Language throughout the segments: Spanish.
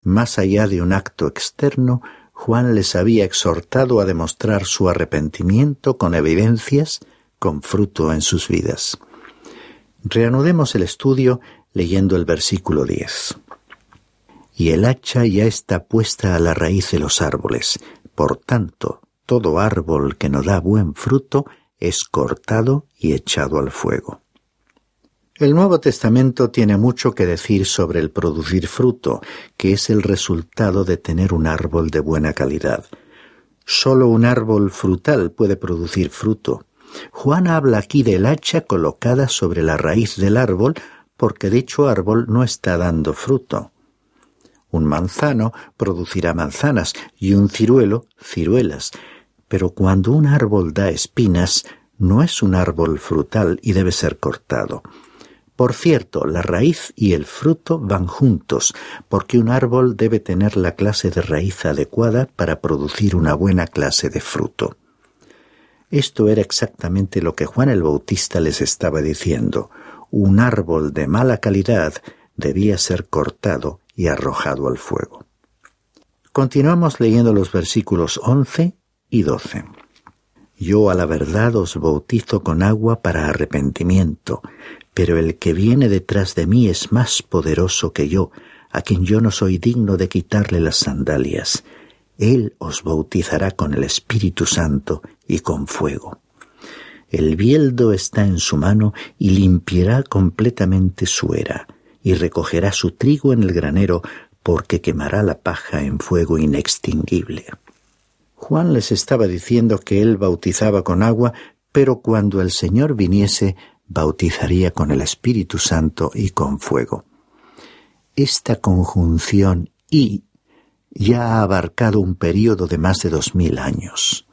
Más allá de un acto externo, Juan les había exhortado a demostrar su arrepentimiento con evidencias, con fruto en sus vidas. Reanudemos el estudio leyendo el versículo 10. Y el hacha ya está puesta a la raíz de los árboles. Por tanto, todo árbol que no da buen fruto es cortado y echado al fuego. El Nuevo Testamento tiene mucho que decir sobre el producir fruto, que es el resultado de tener un árbol de buena calidad. Solo un árbol frutal puede producir fruto. Juan habla aquí del hacha colocada sobre la raíz del árbol, porque dicho árbol no está dando fruto. Un manzano producirá manzanas y un ciruelo, ciruelas. Pero cuando un árbol da espinas, no es un árbol frutal y debe ser cortado. Por cierto, la raíz y el fruto van juntos, porque un árbol debe tener la clase de raíz adecuada para producir una buena clase de fruto. Esto era exactamente lo que Juan el Bautista les estaba diciendo. Un árbol de mala calidad debía ser cortado y arrojado al fuego. Continuamos leyendo los versículos 11 y 12. Yo a la verdad os bautizo con agua para arrepentimiento, pero el que viene detrás de mí es más poderoso que yo, a quien yo no soy digno de quitarle las sandalias. Él os bautizará con el Espíritu Santo y con fuego. El bieldo está en su mano y limpiará completamente su era, y recogerá su trigo en el granero, porque quemará la paja en fuego inextinguible. Juan les estaba diciendo que él bautizaba con agua, pero cuando el Señor viniese, bautizaría con el Espíritu Santo y con fuego. Esta conjunción "y" ya ha abarcado un período de más de 2000 años.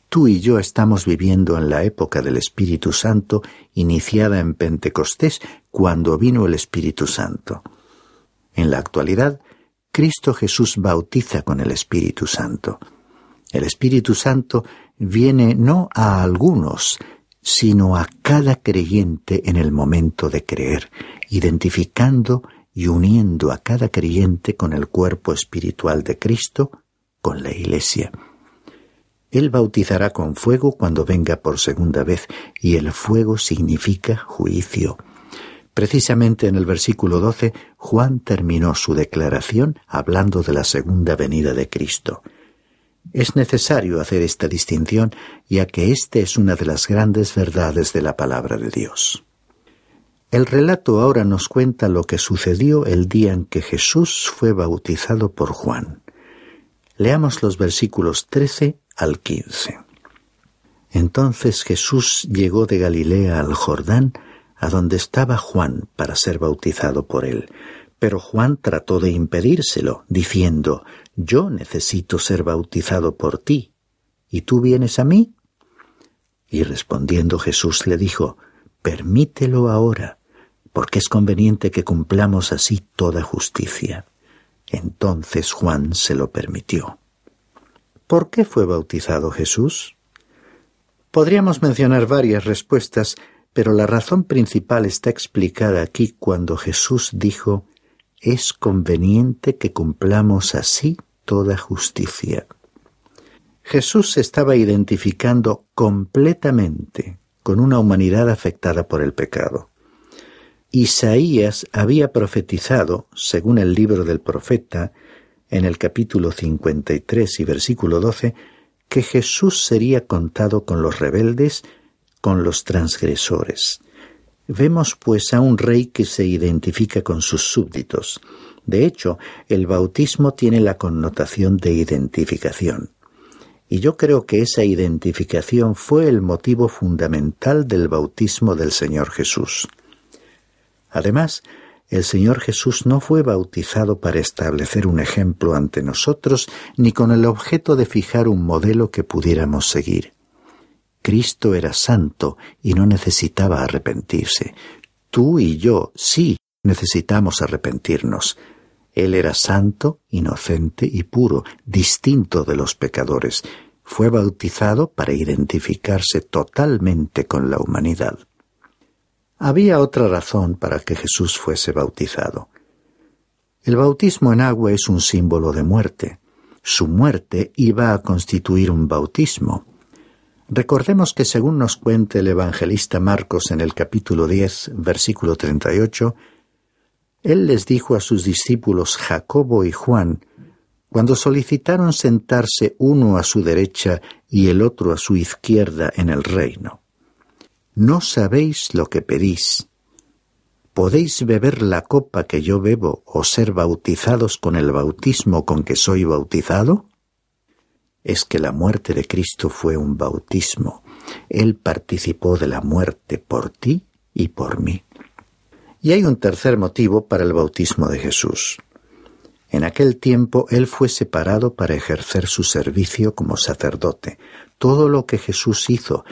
Tú y yo estamos viviendo en la época del Espíritu Santo, iniciada en Pentecostés, cuando vino el Espíritu Santo. En la actualidad, Cristo Jesús bautiza con el Espíritu Santo. El Espíritu Santo viene no a algunos, sino a cada creyente en el momento de creer, identificando y uniendo a cada creyente con el cuerpo espiritual de Cristo, con la Iglesia. Él bautizará con fuego cuando venga por segunda vez, y el fuego significa juicio. Precisamente en el versículo 12, Juan terminó su declaración hablando de la segunda venida de Cristo. Es necesario hacer esta distinción, ya que esta es una de las grandes verdades de la palabra de Dios. El relato ahora nos cuenta lo que sucedió el día en que Jesús fue bautizado por Juan. Leamos los versículos 13 al 15. Entonces Jesús llegó de Galilea al Jordán, a donde estaba Juan para ser bautizado por él. Pero Juan trató de impedírselo, diciendo: «Yo necesito ser bautizado por ti, ¿y tú vienes a mí?» Y respondiendo Jesús le dijo: «Permítelo ahora, porque es conveniente que cumplamos así toda justicia». Entonces Juan se lo permitió. ¿Por qué fue bautizado Jesús? Podríamos mencionar varias respuestas, pero la razón principal está explicada aquí cuando Jesús dijo: «Es conveniente que cumplamos así toda justicia». Jesús se estaba identificando completamente con una humanidad afectada por el pecado. Isaías había profetizado, según el libro del profeta, en el capítulo 53 y versículo 12, que Jesús sería contado con los rebeldes, con los transgresores. Vemos pues a un rey que se identifica con sus súbditos. De hecho, el bautismo tiene la connotación de identificación. Y yo creo que esa identificación fue el motivo fundamental del bautismo del Señor Jesús. Además, el Señor Jesús no fue bautizado para establecer un ejemplo ante nosotros, ni con el objeto de fijar un modelo que pudiéramos seguir. Cristo era santo y no necesitaba arrepentirse. Tú y yo sí necesitamos arrepentirnos. Él era santo, inocente y puro, distinto de los pecadores. Fue bautizado para identificarse totalmente con la humanidad. Había otra razón para que Jesús fuese bautizado. El bautismo en agua es un símbolo de muerte. Su muerte iba a constituir un bautismo. Recordemos que según nos cuenta el evangelista Marcos en el capítulo 10, versículo 38, él les dijo a sus discípulos Jacobo y Juan, cuando solicitaron sentarse uno a su derecha y el otro a su izquierda en el reino: ¿no sabéis lo que pedís? ¿Podéis beber la copa que yo bebo o ser bautizados con el bautismo con que soy bautizado? Es que la muerte de Cristo fue un bautismo. Él participó de la muerte por ti y por mí. Y hay un tercer motivo para el bautismo de Jesús. En aquel tiempo Él fue separado para ejercer su servicio como sacerdote. Todo lo que Jesús hizo,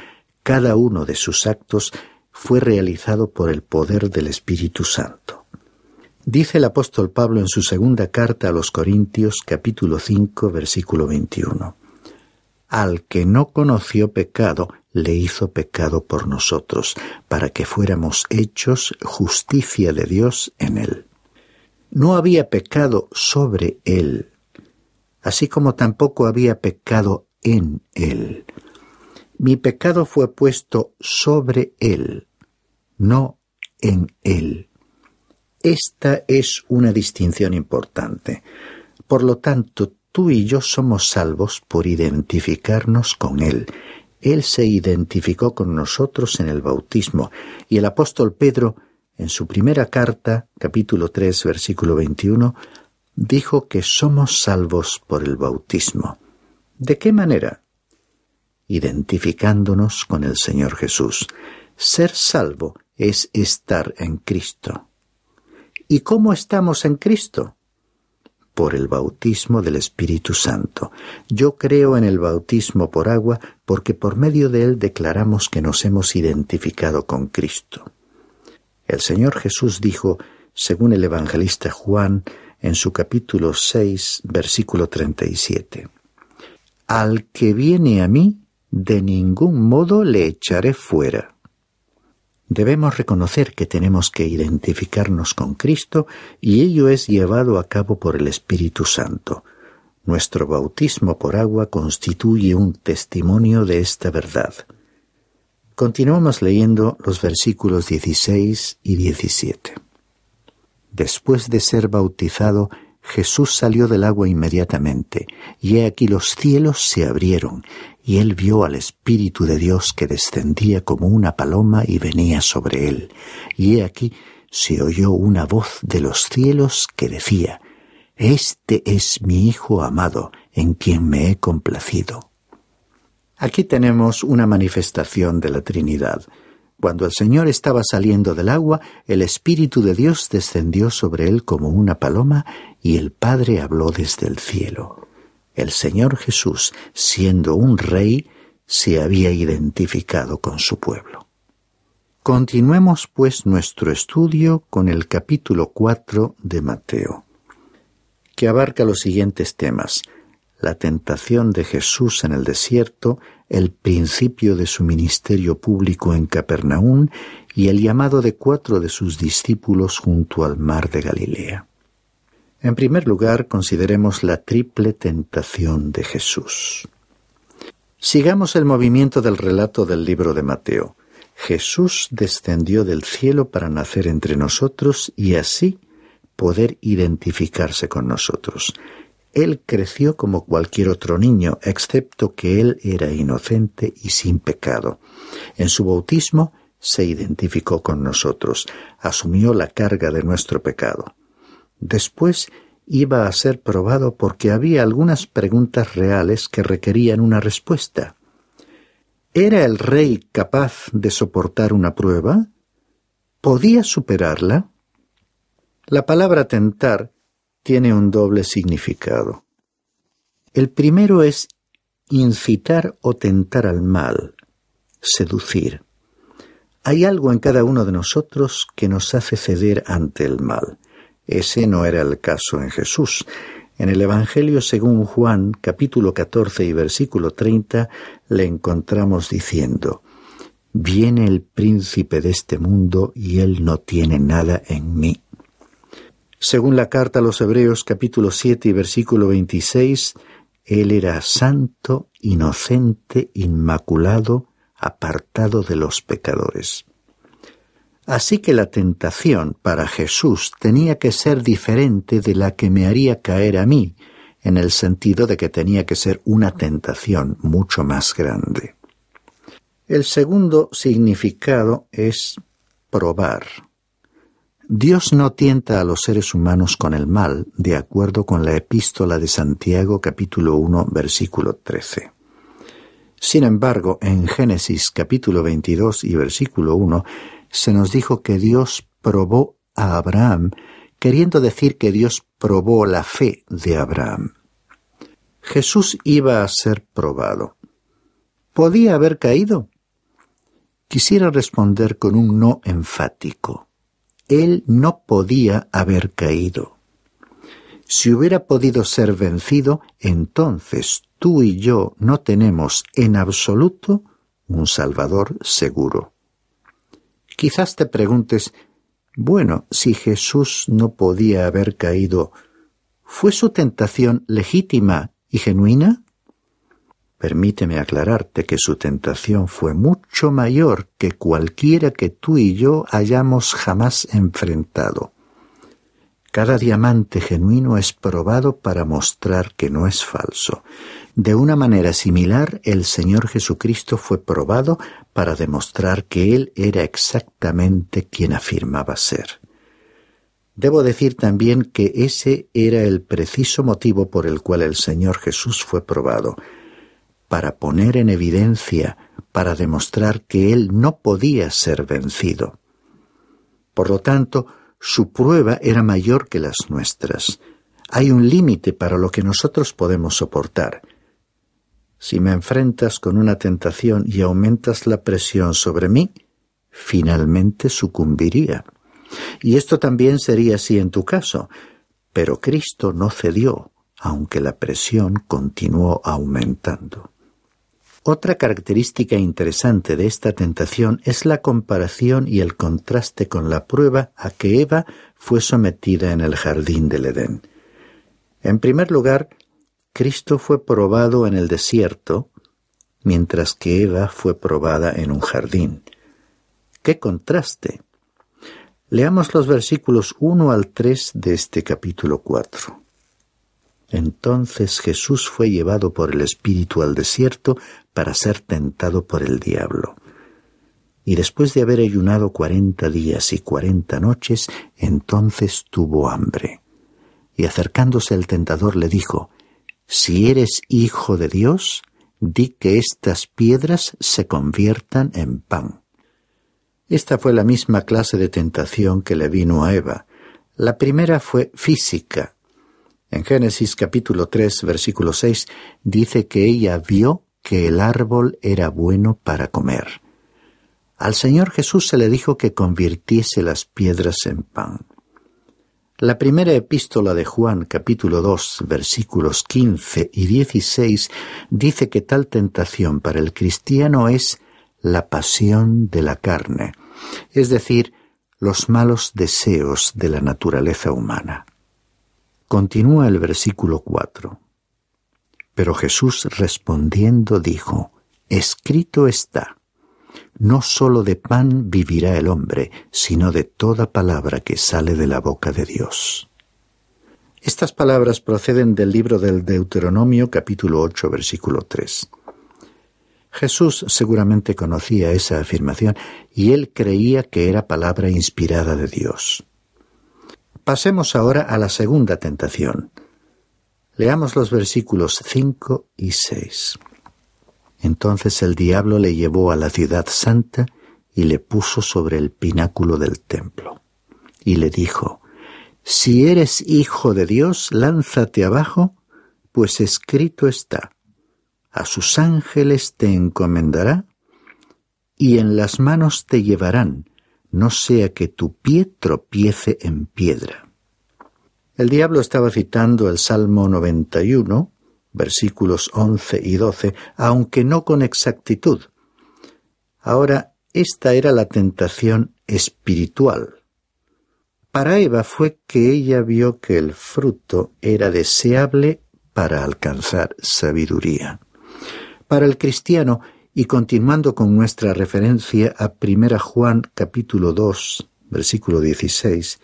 cada uno de sus actos, fue realizado por el poder del Espíritu Santo. Dice el apóstol Pablo en su segunda carta a los Corintios, capítulo 5, versículo 21. Al que no conoció pecado, le hizo pecado por nosotros, para que fuéramos hechos justicia de Dios en él. No había pecado sobre él, así como tampoco había pecado en él. Mi pecado fue puesto sobre él, no en él. Esta es una distinción importante. Por lo tanto, tú y yo somos salvos por identificarnos con Él. Él se identificó con nosotros en el bautismo, y el apóstol Pedro, en su primera carta, capítulo 3, versículo 21, dijo que somos salvos por el bautismo. ¿De qué manera? Identificándonos con el Señor Jesús. Ser salvo es estar en Cristo. ¿Y cómo estamos en Cristo? Por el bautismo del Espíritu Santo. Yo creo en el bautismo por agua porque por medio de él declaramos que nos hemos identificado con Cristo. El Señor Jesús dijo, según el evangelista Juan, en su capítulo 6, versículo 37, «Al que viene a mí, de ningún modo le echaré fuera». Debemos reconocer que tenemos que identificarnos con Cristo y ello es llevado a cabo por el Espíritu Santo. Nuestro bautismo por agua constituye un testimonio de esta verdad. Continuamos leyendo los versículos 16 y 17. Después de ser bautizado, Jesús salió del agua inmediatamente, y he aquí los cielos se abrieron, y él vio al Espíritu de Dios que descendía como una paloma y venía sobre él. Y he aquí se oyó una voz de los cielos que decía: «Este es mi Hijo amado, en quien me he complacido». Aquí tenemos una manifestación de la Trinidad. Cuando el Señor estaba saliendo del agua, el Espíritu de Dios descendió sobre él como una paloma y el Padre habló desde el cielo. El Señor Jesús, siendo un rey, se había identificado con su pueblo. Continuemos pues nuestro estudio con el capítulo 4 de Mateo, que abarca los siguientes temas: la tentación de Jesús en el desierto, el principio de su ministerio público en Capernaum y el llamado de 4 de sus discípulos junto al mar de Galilea. En primer lugar, consideremos la triple tentación de Jesús. Sigamos el movimiento del relato del libro de Mateo. Jesús descendió del cielo para nacer entre nosotros y así poder identificarse con nosotros. Él creció como cualquier otro niño, excepto que él era inocente y sin pecado. En su bautismo se identificó con nosotros, asumió la carga de nuestro pecado. Después iba a ser probado porque había algunas preguntas reales que requerían una respuesta. ¿Era el rey capaz de soportar una prueba? ¿Podía superarla? La palabra tentar tiene un doble significado. El primero es incitar o tentar al mal, seducir. Hay algo en cada uno de nosotros que nos hace ceder ante el mal. Ese no era el caso en Jesús. En el Evangelio según Juan, capítulo 14 y versículo 30, le encontramos diciendo: «Viene el príncipe de este mundo y él no tiene nada en mí». Según la carta a los Hebreos capítulo 7 y versículo 26, Él era santo, inocente, inmaculado, apartado de los pecadores. Así que la tentación para Jesús tenía que ser diferente de la que me haría caer a mí, en el sentido de que tenía que ser una tentación mucho más grande. El segundo significado es probar. Dios no tienta a los seres humanos con el mal, de acuerdo con la epístola de Santiago capítulo 1, versículo 13. Sin embargo, en Génesis capítulo 22 y versículo 1, se nos dijo que Dios probó a Abraham, queriendo decir que Dios probó la fe de Abraham. Jesús iba a ser probado. ¿Podía haber caído? Quisiera responder con un no enfático. Él no podía haber caído. Si hubiera podido ser vencido, entonces tú y yo no tenemos en absoluto un Salvador seguro. Quizás te preguntes, bueno, si Jesús no podía haber caído, ¿fue su tentación legítima y genuina? Permíteme aclararte que su tentación fue mucho mayor que cualquiera que tú y yo hayamos jamás enfrentado. Cada diamante genuino es probado para mostrar que no es falso. De una manera similar, el Señor Jesucristo fue probado para demostrar que Él era exactamente quien afirmaba ser. Debo decir también que ese era el preciso motivo por el cual el Señor Jesús fue probado, para poner en evidencia, para demostrar que Él no podía ser vencido. Por lo tanto, su prueba era mayor que las nuestras. Hay un límite para lo que nosotros podemos soportar. Si me enfrentas con una tentación y aumentas la presión sobre mí, finalmente sucumbiría. Y esto también sería así en tu caso. Pero Cristo no cedió, aunque la presión continuó aumentando. Otra característica interesante de esta tentación es la comparación y el contraste con la prueba a que Eva fue sometida en el jardín del Edén. En primer lugar, Cristo fue probado en el desierto, mientras que Eva fue probada en un jardín. ¡Qué contraste! Leamos los versículos 1 al 3 de este capítulo 4. Entonces Jesús fue llevado por el Espíritu al desierto para ser tentado por el diablo. Y después de haber ayunado 40 días y 40 noches, entonces tuvo hambre. Y acercándose el tentador le dijo, «Si eres hijo de Dios, di que estas piedras se conviertan en pan». Esta fue la misma clase de tentación que le vino a Eva. La primera fue física. En Génesis capítulo 3, versículo 6, dice que ella vio que el árbol era bueno para comer. Al Señor Jesús se le dijo que convirtiese las piedras en pan. La primera epístola de Juan, capítulo 2, versículos 15 y 16, dice que tal tentación para el cristiano es la pasión de la carne, es decir, los malos deseos de la naturaleza humana. Continúa el versículo 4. Pero Jesús respondiendo dijo, «Escrito está, no solo de pan vivirá el hombre, sino de toda palabra que sale de la boca de Dios». Estas palabras proceden del libro del Deuteronomio, capítulo 8, versículo 3. Jesús seguramente conocía esa afirmación y él creía que era palabra inspirada de Dios. Pasemos ahora a la segunda tentación. Leamos los versículos 5 y 6. Entonces el diablo le llevó a la ciudad santa y le puso sobre el pináculo del templo. Y le dijo, «Si eres hijo de Dios, lánzate abajo, pues escrito está, a sus ángeles te encomendará, y en las manos te llevarán, no sea que tu pie tropiece en piedra». El diablo estaba citando el Salmo 91, versículos 11 y 12, aunque no con exactitud. Ahora, esta era la tentación espiritual. Para Eva fue que ella vio que el fruto era deseable para alcanzar sabiduría. Para el cristiano, y continuando con nuestra referencia a 1 Juan capítulo 2, versículo 16,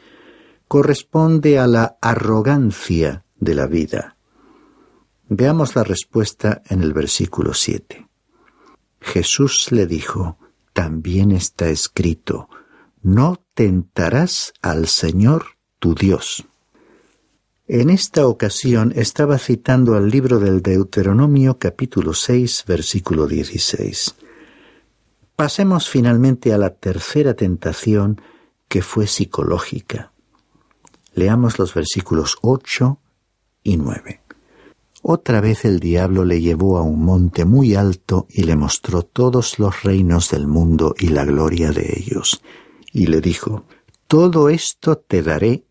corresponde a la arrogancia de la vida. Veamos la respuesta en el versículo 7. Jesús le dijo: también está escrito, no tentarás al Señor tu Dios. En esta ocasión estaba citando al libro del Deuteronomio capítulo 6, versículo 16. Pasemos finalmente a la tercera tentación, que fue psicológica. Leamos los versículos 8 y 9. Otra vez el diablo le llevó a un monte muy alto y le mostró todos los reinos del mundo y la gloria de ellos. Y le dijo: todo esto te daré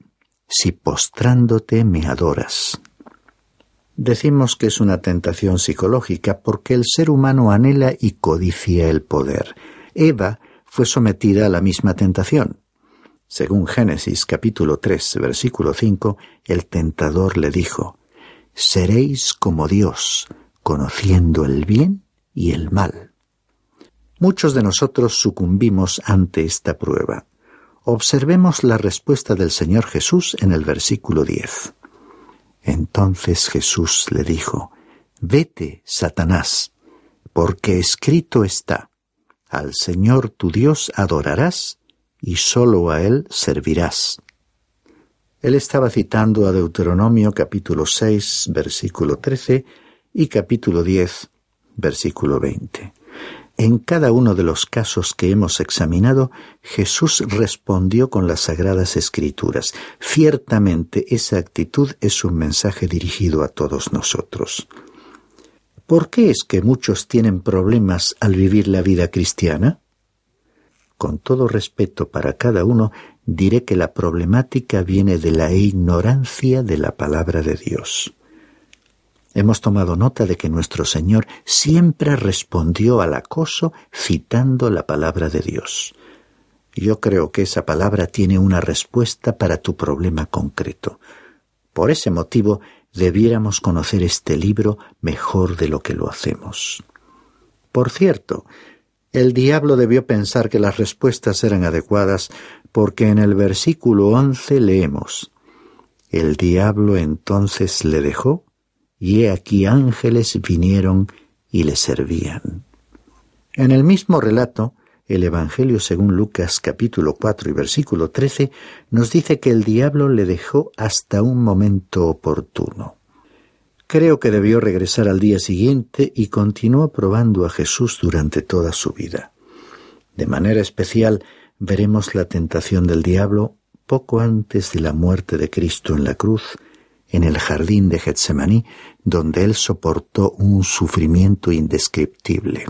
si postrándote me adoras. Decimos que es una tentación psicológica porque el ser humano anhela y codicia el poder. Eva fue sometida a la misma tentación. Según Génesis capítulo 3, versículo 5, el tentador le dijo: seréis como Dios, conociendo el bien y el mal. Muchos de nosotros sucumbimos ante esta prueba. Observemos la respuesta del Señor Jesús en el versículo 10. Entonces Jesús le dijo: vete, Satanás, porque escrito está: al Señor tu Dios adorarás y solo a Él servirás. Él estaba citando a Deuteronomio capítulo 6, versículo 13 y capítulo 10, versículo 20. En cada uno de los casos que hemos examinado, Jesús respondió con las Sagradas Escrituras. Ciertamente esa actitud es un mensaje dirigido a todos nosotros. ¿Por qué es que muchos tienen problemas al vivir la vida cristiana? Con todo respeto para cada uno, diré que la problemática viene de la ignorancia de la palabra de Dios. Hemos tomado nota de que nuestro Señor siempre respondió al acoso citando la palabra de Dios. Yo creo que esa palabra tiene una respuesta para tu problema concreto. Por ese motivo, debiéramos conocer este libro mejor de lo que lo hacemos. Por cierto, el diablo debió pensar que las respuestas eran adecuadas porque en el versículo 11 leemos: el diablo entonces le dejó, y he aquí ángeles vinieron y le servían. En el mismo relato, el Evangelio según Lucas capítulo 4 y versículo 13 nos dice que el diablo le dejó hasta un momento oportuno. Creo que debió regresar al día siguiente y continuó probando a Jesús durante toda su vida. De manera especial, veremos la tentación del diablo poco antes de la muerte de Cristo en la cruz, en el jardín de Getsemaní, donde él soportó un sufrimiento indescriptible.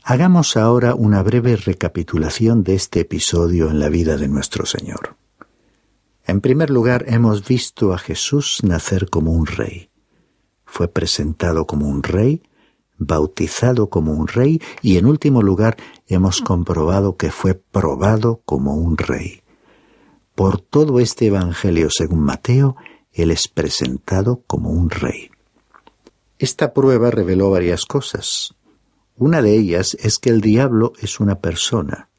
Hagamos ahora una breve recapitulación de este episodio en la vida de nuestro Señor. En primer lugar, hemos visto a Jesús nacer como un rey. Fue presentado como un rey, bautizado como un rey y, en último lugar, hemos comprobado que fue probado como un rey. Por todo este Evangelio según Mateo, Él es presentado como un rey. Esta prueba reveló varias cosas. Una de ellas es que el diablo es una persona.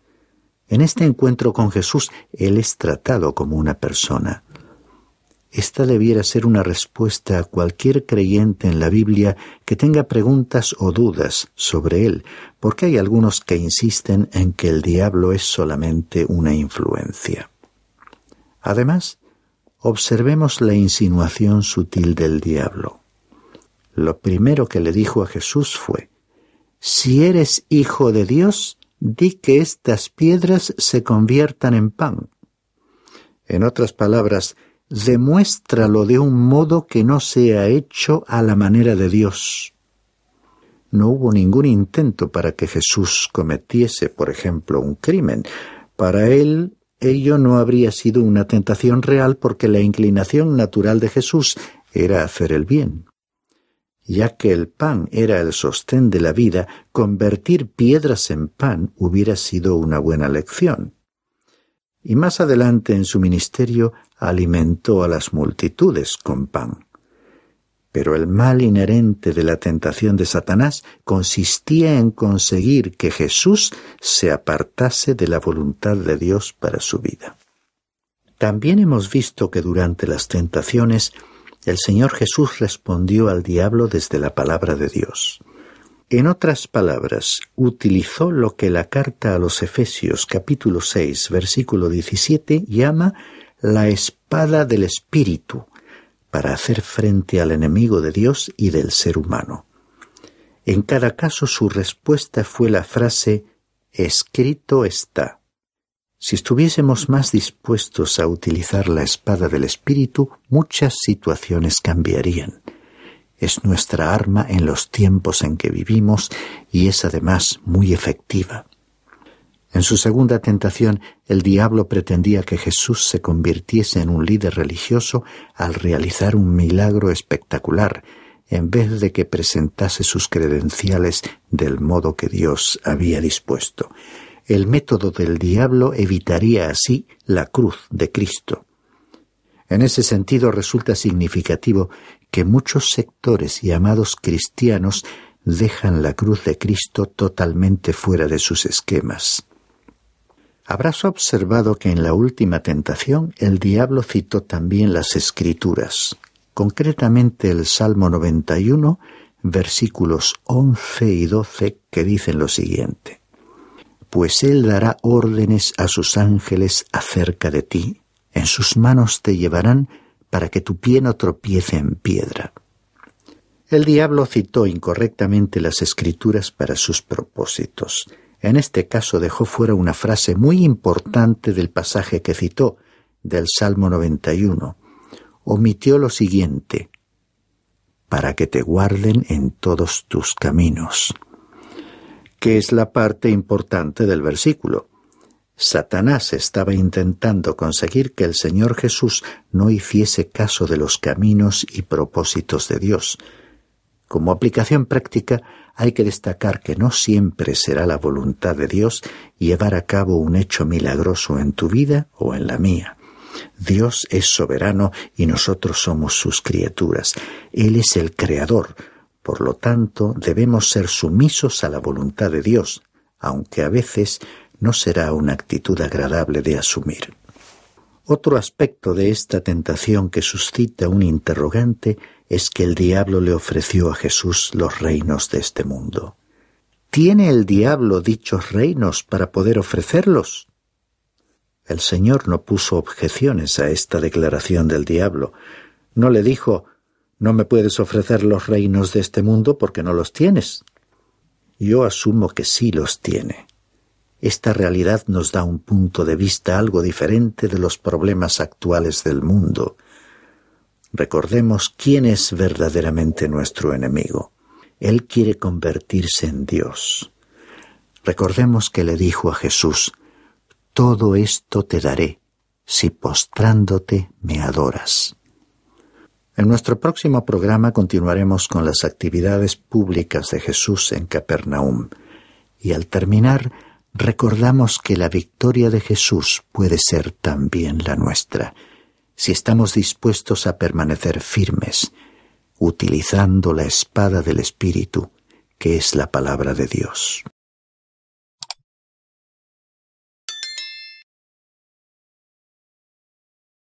En este encuentro con Jesús, Él es tratado como una persona. Esta debiera ser una respuesta a cualquier creyente en la Biblia que tenga preguntas o dudas sobre Él, porque hay algunos que insisten en que el diablo es solamente una influencia. Además, observemos la insinuación sutil del diablo. Lo primero que le dijo a Jesús fue: si eres hijo de Dios, di que estas piedras se conviertan en pan. En otras palabras, demuéstralo de un modo que no sea hecho a la manera de Dios. No hubo ningún intento para que Jesús cometiese, por ejemplo, un crimen. Para él, ello no habría sido una tentación real porque la inclinación natural de Jesús era hacer el bien. Ya que el pan era el sostén de la vida, convertir piedras en pan hubiera sido una buena lección. y más adelante en su ministerio alimentó a las multitudes con pan. Pero el mal inherente de la tentación de Satanás consistía en conseguir que Jesús se apartase de la voluntad de Dios para su vida. También hemos visto que durante las tentaciones el Señor Jesús respondió al diablo desde la palabra de Dios. En otras palabras, utilizó lo que la carta a los Efesios capítulo 6, versículo 17 llama la espada del Espíritu, para hacer frente al enemigo de Dios y del ser humano. En cada caso su respuesta fue la frase «escrito está». Si estuviésemos más dispuestos a utilizar la espada del Espíritu, muchas situaciones cambiarían. Es nuestra arma en los tiempos en que vivimos y es además muy efectiva. En su segunda tentación, el diablo pretendía que Jesús se convirtiese en un líder religioso al realizar un milagro espectacular, en vez de que presentase sus credenciales del modo que Dios había dispuesto. El método del diablo evitaría así la cruz de Cristo. En ese sentido resulta significativo que muchos sectores llamados cristianos dejan la cruz de Cristo totalmente fuera de sus esquemas. Habrás observado que en la última tentación el diablo citó también las Escrituras, concretamente el Salmo 91, versículos 11 y 12, que dicen lo siguiente: «Pues Él dará órdenes a sus ángeles acerca de ti, en sus manos te llevarán para que tu pie no tropiece en piedra». El diablo citó incorrectamente las Escrituras para sus propósitos. En este caso dejó fuera una frase muy importante del pasaje que citó, del Salmo 91. Omitió lo siguiente: «para que te guarden en todos tus caminos», que es la parte importante del versículo. Satanás estaba intentando conseguir que el Señor Jesús no hiciese caso de los caminos y propósitos de Dios. Como aplicación práctica, hay que destacar que no siempre será la voluntad de Dios llevar a cabo un hecho milagroso en tu vida o en la mía. Dios es soberano y nosotros somos sus criaturas. Él es el Creador. Por lo tanto, debemos ser sumisos a la voluntad de Dios, aunque a veces no será una actitud agradable de asumir. Otro aspecto de esta tentación que suscita un interrogante es que el diablo le ofreció a Jesús los reinos de este mundo. ¿Tiene el diablo dichos reinos para poder ofrecerlos? El Señor no puso objeciones a esta declaración del diablo. No le dijo: «No me puedes ofrecer los reinos de este mundo porque no los tienes». Yo asumo que sí los tiene. Esta realidad nos da un punto de vista algo diferente de los problemas actuales del mundo. Recordemos quién es verdaderamente nuestro enemigo. Él quiere convertirse en Dios. Recordemos que le dijo a Jesús: «Todo esto te daré, si postrándote me adoras». En nuestro próximo programa continuaremos con las actividades públicas de Jesús en Capernaum. Y al terminar, recordamos que la victoria de Jesús puede ser también la nuestra, si estamos dispuestos a permanecer firmes, utilizando la espada del Espíritu, que es la palabra de Dios.